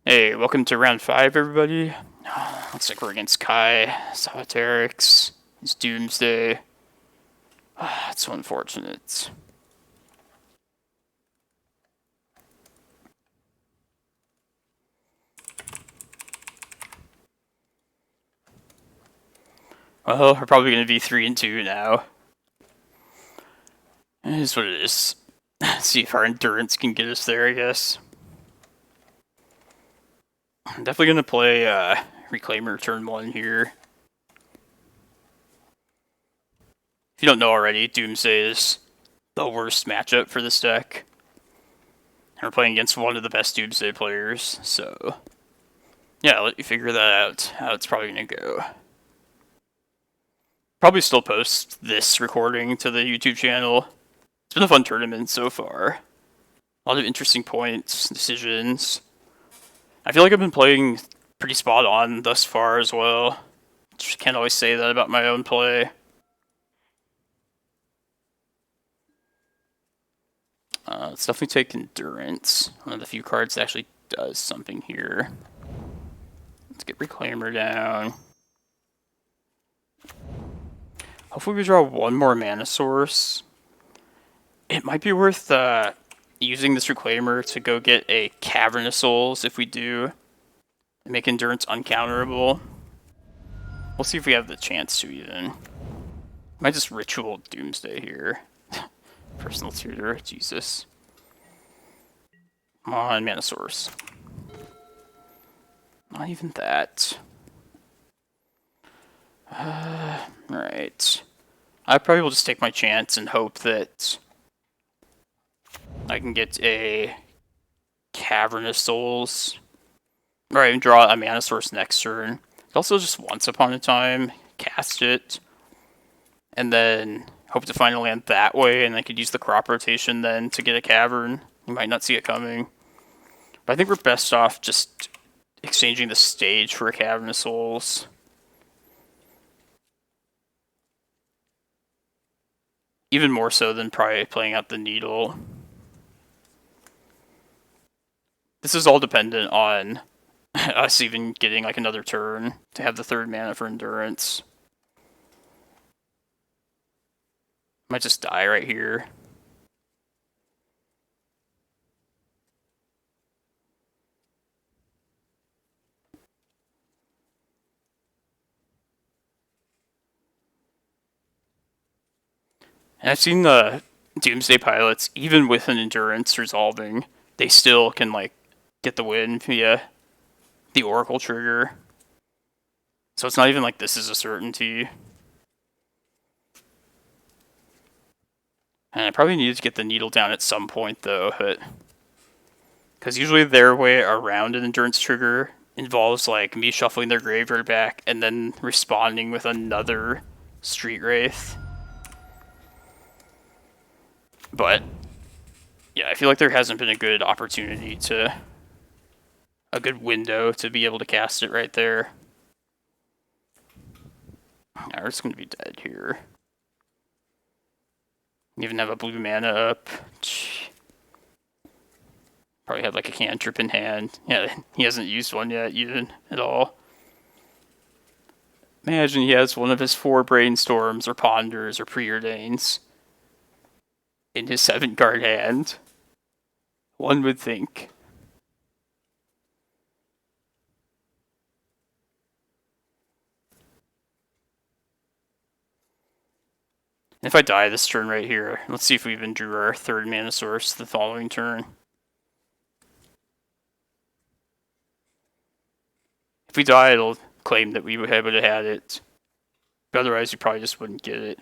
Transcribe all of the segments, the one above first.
Hey, welcome to round 5, everybody. Looks like we're against Kai, Solitairix, it's Doomsday. It's so unfortunate. Well, we're probably going to be 3-2 now. It is what it is. See if our endurance can get us there, I guess. I'm definitely going to play Reclaimer turn 1 here. If you don't know already, Doomsday is the worst matchup for this deck. And we're playing against one of the best Doomsday players, so yeah, I'll let you figure that out, how it's probably going to go. Probably still post this recording to the YouTube channel. It's been a fun tournament so far. A lot of interesting points, decisions. I feel like I've been playing pretty spot on thus far as well. Just can't always say that about my own play. Let's definitely take Endurance. One of the few cards that actually does something here. Let's get Reclaimer down. Hopefully we draw one more mana source. It might be worth using this Reclaimer to go get a Cavern of Souls if we do. And make Endurance uncounterable. We'll see if we have the chance to even. Might just Ritual Doomsday here. Personal tutor, Jesus. Come on, mana source. Not even that. Right. I probably will just take my chance and hope that I can get a Cavern of Souls. Or even draw a mana source next turn. Also just Once Upon a Time, cast it. And then hope to find a land that way, and I could use the crop rotation then to get a Cavern. You might not see it coming. But I think we're best off just exchanging the stage for a Cavern of Souls. Even more so than probably playing out the Needle. This is all dependent on us even getting like another turn to have the 3rd mana for Endurance. Might just die right here. And I've seen the Doomsday pilots, even with an Endurance resolving, they still can like get the win via the Oracle trigger. So it's not even like this is a certainty. And I probably needed to get the Needle down at some point though, but because usually their way around an Endurance trigger involves like me shuffling their graveyard back and then responding with another Street Wraith. But yeah, I feel like there hasn't been a good opportunity to a good window to be able to cast it right there. Yeah, we're just gonna be dead here. Even have a blue mana up. Probably have like a cantrip in hand. Yeah, he hasn't used one yet even at all. Imagine he has one of his 4 Brainstorms or Ponders or Preordains in his 7-card hand. One would think. If I die this turn right here, let's see if we even drew our 3rd mana source the following turn. If we die, it'll claim that we would have had it. But otherwise, you probably just wouldn't get it.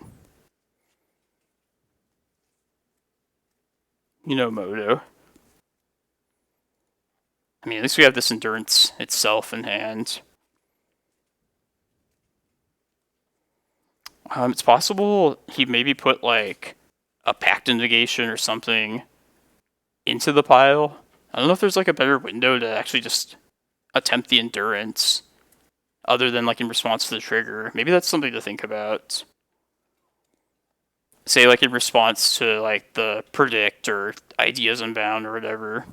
You know Moto. I mean, at least we have this Endurance itself in hand. It's possible he maybe put like a Pact Negation or something into the pile. I don't know if there's like a better window to actually just attempt the Endurance other than like in response to the trigger. Maybe that's something to think about. Say like in response to like the Predict or Ideas Unbound or whatever.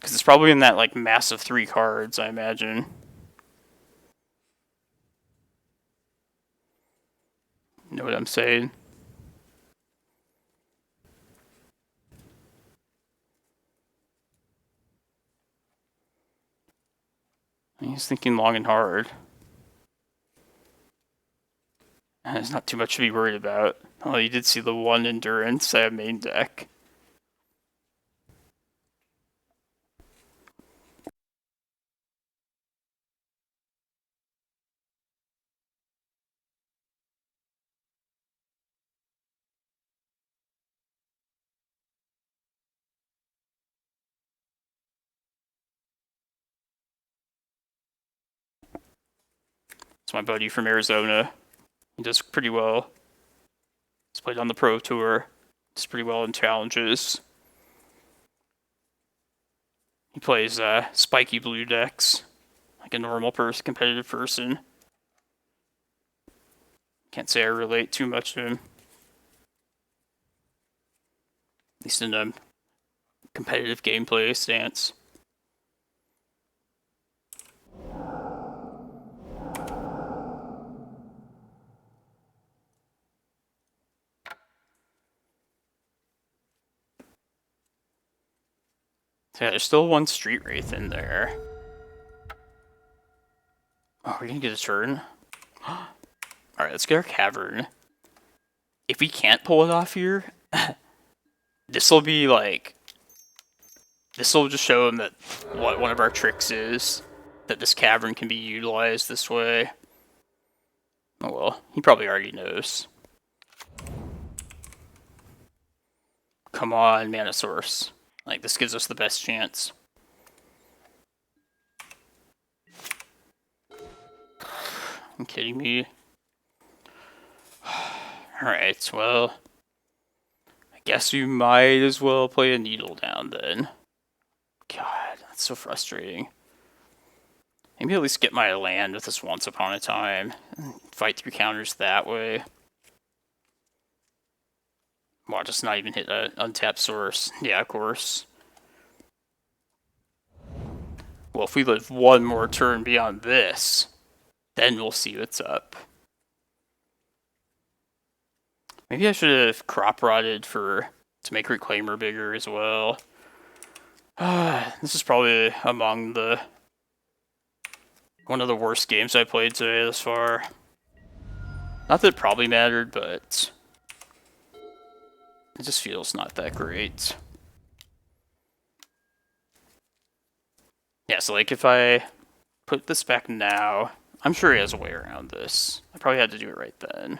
Because because it's probably in that, like, massive 3 cards, I imagine. Know what I'm saying? He's thinking long and hard. There's not too much to be worried about. Oh, you did see the 1 endurance I have main deck. It's my buddy from Arizona. He does pretty well. He's played on the Pro Tour. Does pretty well in challenges. He plays spiky blue decks, like a normal competitive person. Can't say I relate too much to him. At least in a competitive gameplay stance. So yeah, there's still 1 Street Wraith in there. Oh, we're gonna get a turn? Alright, let's get our Cavern. If we can't pull it off here, this'll be like... This'll just show him that what one of our tricks is. That this Cavern can be utilized this way. Oh well, he probably already knows. Come on, Mana Source. Like, this gives us the best chance. You kidding me? Alright, well... I guess we might as well play a Needle down then. God, that's so frustrating. Maybe at least get my land with this Once Upon a Time. And fight through counters that way. Watch us not even hit an untapped source. Yeah, of course. Well, if we live 1 more turn beyond this, then we'll see what's up. Maybe I should have crop rotted to make Reclaimer bigger as well. This is probably among one of the worst games I played today thus far. Not that it probably mattered, but it just feels not that great. Yeah, so like if I put this back now, I'm sure he has a way around this. I probably had to do it right then.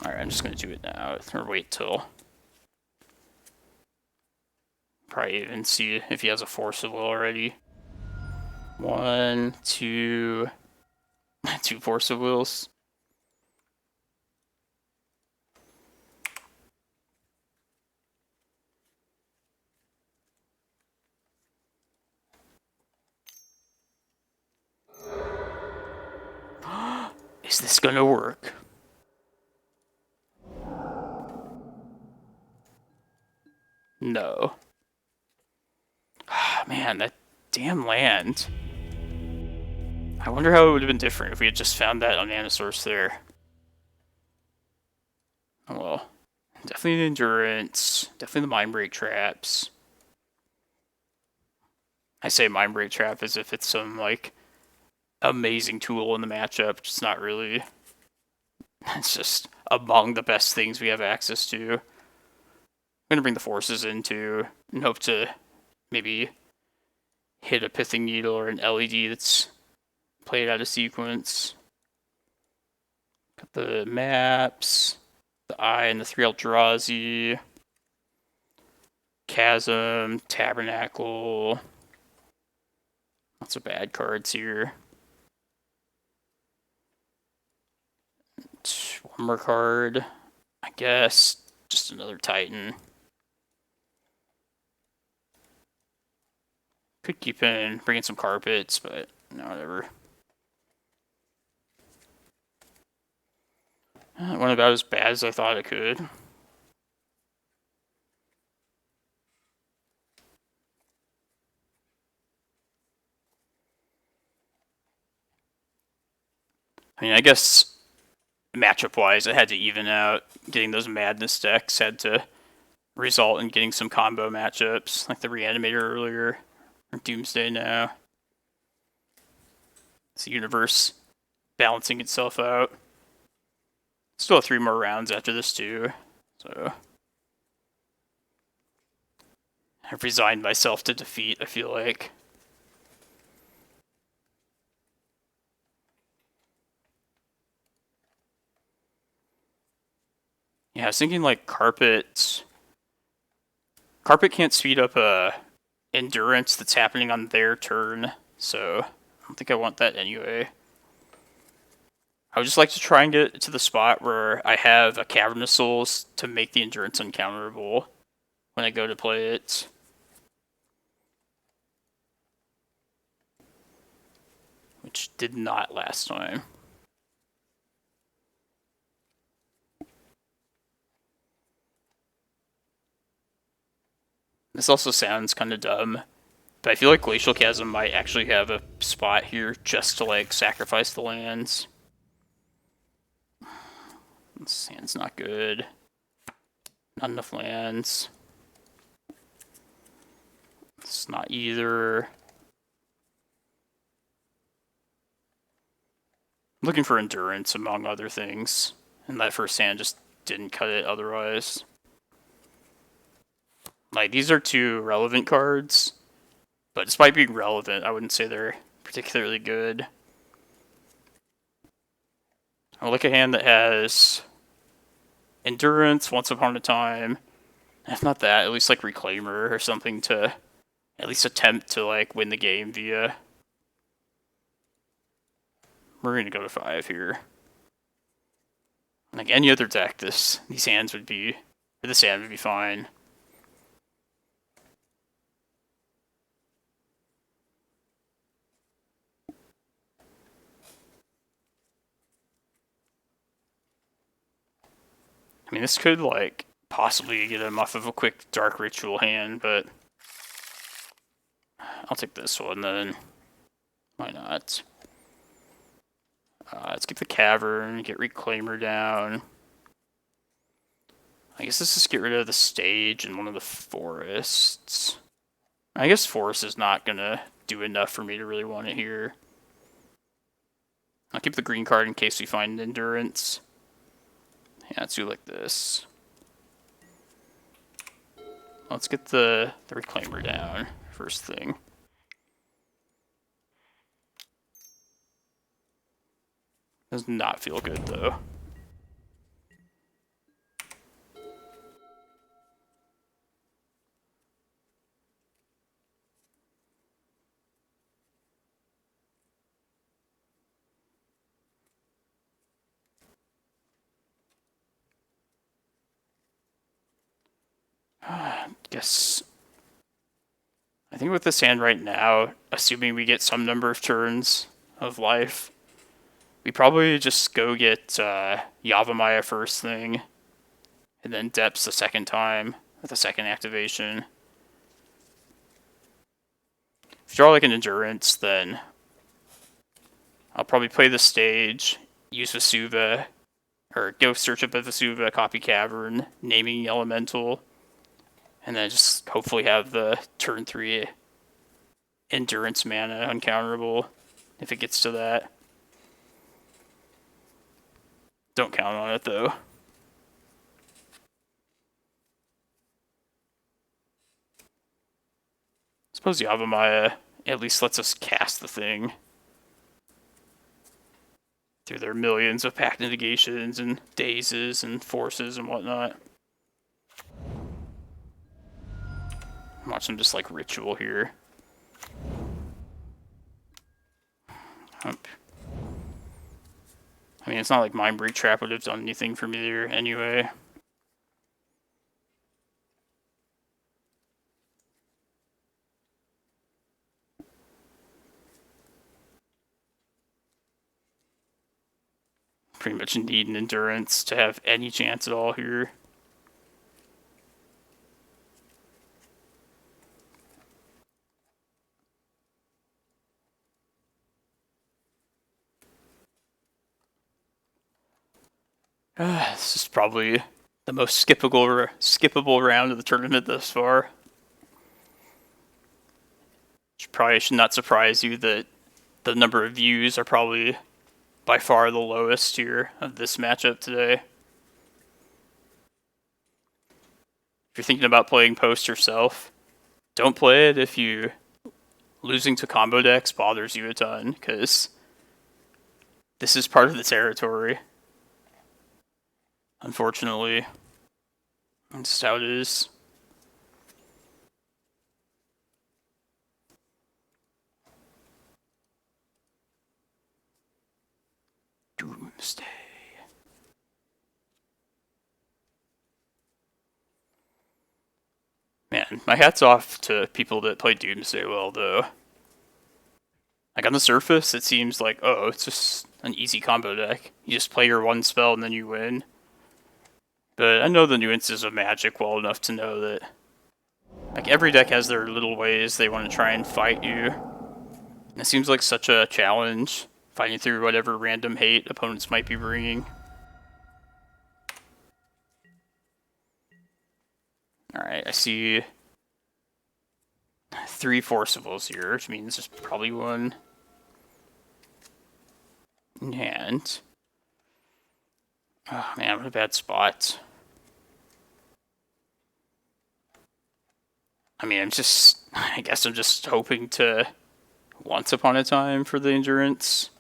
Alright, I'm just going to do it now, or wait till... Probably even see if he has a Force of Will already. 1, 2... 2 Force of Wills. Is this gonna work? No. Man, that damn land. I wonder how it would have been different if we had just found that on Source there. Oh well. Definitely the Endurance. Definitely the Mindbreak Traps. I say Mindbreak Trap as if it's some, like, amazing tool in the matchup. It's not really. It's just among the best things we have access to. I'm gonna bring the Forces in too, and hope to maybe hit a Pithing Needle or an LED that's played out of sequence. Got the maps, the Eye and the 3 Eldrazi, Chasm, Tabernacle. Lots of bad cards here. One more card, I guess. Just another Titan. Could keep in, bring in some carpets, but no, whatever. It went about as bad as I thought it could. I mean, I guess matchup-wise, it had to even out. Getting those Madness decks had to result in getting some combo matchups, like the Reanimator earlier, or Doomsday now. It's the universe balancing itself out. Still have 3 more rounds after this too, so I've resigned myself to defeat, I feel like. Yeah, I was thinking like Carpet. Carpet can't speed up a endurance that's happening on their turn, so I don't think I want that anyway. I would just like to try and get to the spot where I have a Cavern of Souls to make the endurance uncounterable when I go to play it. Which did not last time. This also sounds kind of dumb, but I feel like Glacial Chasm might actually have a spot here just to like sacrifice the lands. This hand's not good. Not enough lands. It's not either. Looking for endurance among other things, and that first hand just didn't cut it otherwise. Like, these are 2 relevant cards, but despite being relevant, I wouldn't say they're particularly good. I'll look at a hand that has endurance, Once Upon a Time. If not that, at least like Reclaimer or something to at least attempt to like win the game via. We're gonna go to 5 here. Like any other deck, this hand would be fine. I mean, this could like possibly get him off of a quick Dark Ritual hand, but I'll take this one then. Why not? Let's get the Cavern, get Reclaimer down. I guess let's just get rid of the stage and one of the forests. I guess forest is not gonna do enough for me to really want it here. I'll keep the green card in case we find endurance. Yeah, let's do like this. Let's get the Reclaimer down first thing. Does not feel good though. Guess I think with this hand right now, assuming we get some number of turns of life, we probably just go get Yavimaya first thing, and then Depths the second time with a second activation. If you draw like an endurance, then I'll probably play the stage, use Vesuva, or go search up a Vesuva, copy Cavern, naming Elemental, and then just hopefully have the turn 3 endurance mana uncounterable if it gets to that. Don't count on it though. I suppose Yavimaya at least lets us cast the thing through their millions of pact negations and dazes and forces and whatnot. Watch them just like ritual here. I mean, it's not like Mindbreak Trap would have done anything for me there anyway. pretty much need an endurance to have any chance at all here. This is probably the most skippable round of the tournament thus far. Which probably should not surprise you that the number of views are probably by far the lowest here of this matchup today. If you're thinking about playing Post yourself, don't play it if losing to combo decks bothers you a ton, because this is part of the territory. Unfortunately, that's just how it is. Doomsday. Man, my hat's off to people that play Doomsday well, though. Like, on the surface, it seems like, oh, it's just an easy combo deck. You just play your one spell and then you win. But I know the nuances of Magic well enough to know that, like, every deck has their little ways they want to try and fight you. And it seems like such a challenge, fighting through whatever random hate opponents might be bringing. Alright, I see 3 Forcibles here, which means there's probably one in hand. Oh man, what a bad spot. I mean, I guess I'm just hoping to Once Upon a Time for the endurance.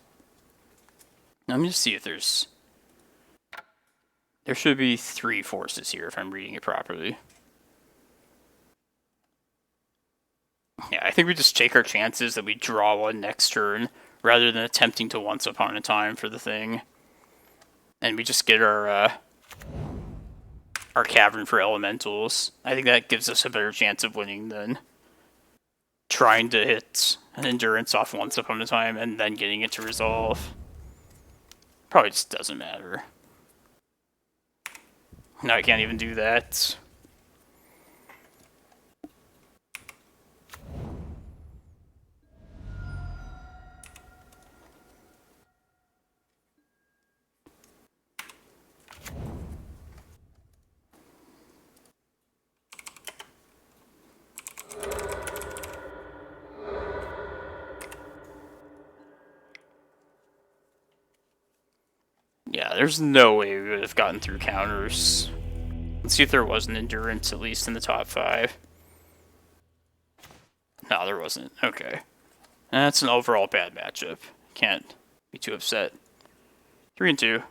Let me just see if there should be 3 forces here if I'm reading it properly. Yeah, I think we just take our chances that we draw one next turn, rather than attempting to Once Upon a Time for the thing. And we just get our Cavern for Elementals. I think that gives us a better chance of winning than trying to hit an endurance off Once Upon a Time and then getting it to resolve. Probably just doesn't matter. No, I can't even do that. Yeah, there's no way we would have gotten through counters. Let's see if there was an endurance, at least in the top 5. No, there wasn't. Okay. That's an overall bad matchup. Can't be too upset. 3-2.